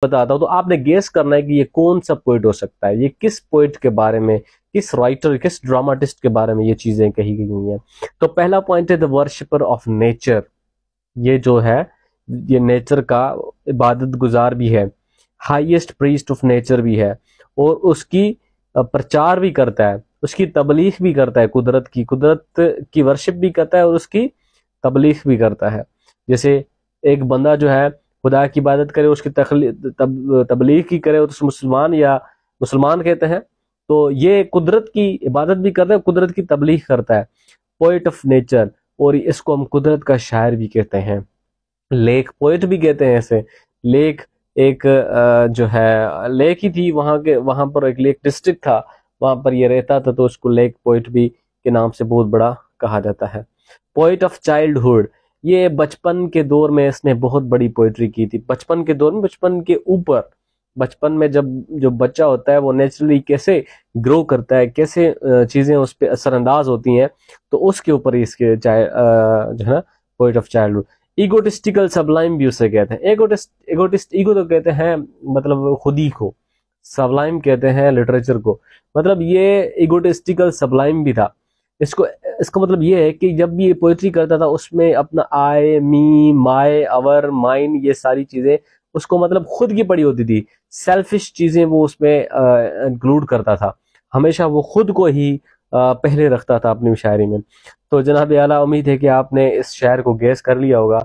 بتاتا ہوں تو آپ نے گیس کرنا ہے کہ یہ کون سا پوئٹ ہو سکتا ہے، یہ کس پوئٹ کے بارے میں، کس رائٹر، کس ڈراماٹسٹ کے بارے میں یہ چیزیں کہی گئی ہوئی ہیں۔ تو پہلا پوائنٹ ہے دا ورشپر آف نیچر، یہ جو ہے یہ نیچر کا عبادت گزار بھی ہے، ہائیسٹ پریسٹ آف نیچر بھی ہے، اور اس کی پرچار بھی کرتا ہے، اس کی تبلیغ بھی کرتا ہے، قدرت کی ورشپ بھی کرتا ہے اور اس کی تبلیغ بھی کرتا ہے۔ جیسے ایک بندہ جو ہے خدا کی عبادت کرے، اس کی تبلیغ کی کرے، اس مسلمان کہتے ہیں، تو یہ قدرت کی عبادت بھی کرتا ہے، قدرت کی تبلیغ کرتا ہے، پوئٹ آف نیچر، اور اس کو ہم قدرت کا شاعر بھی کہتے ہیں، لیک پوئٹ بھی کہتے ہیں ایسے۔ لیک ایک جو ہے لیک ہی تھی، وہاں پر ایک لیک ڈسٹرکٹ تھا، وہاں پر یہ رہتا تھا، تو اس کو لیک پوئٹ بھی کے نام سے بہت بڑا کہا جاتا ہے۔ پوئٹ آف چائلڈہڈ، یہ بچپن کے دور میں اس نے بہت بڑی پوئٹری کی تھی، بچپن کے دور میں، بچپن کے اوپر، بچپن میں جب جو بچہ ہوتا ہے وہ نیچرلی کیسے گرو کرتا ہے، کیسے چیزیں اس پہ اثر انداز ہوتی ہیں، تو اس کے اوپر اس کے جو ہے نا پوئٹ آف چائلڈہڈ۔ ایگوٹسٹیکل سبلائم بھی اسے کہتے ہیں، ایگو تو کہتے ہیں مطلب خودی کو، سبلائم کہتے ہیں لٹریچر کو، مطلب یہ ایگوٹسٹیکل سبلائم بھی تھا۔ اس کا مطلب یہ ہے کہ جب بھی یہ پوئٹری کرتا تھا اس میں اپنا آئی، می، مائی، اور مائن، یہ ساری چیزیں اس کو مطلب خود کی پڑی ہوتی تھی، سیلفش چیزیں وہ اس میں انکلوڈ کرتا تھا، ہمیشہ وہ خود کو ہی پہلے رکھتا تھا اپنی شاعری میں۔ تو جناب اعلیٰ، امید ہے کہ آپ نے اس شعر کو گیس کر لیا ہوگا۔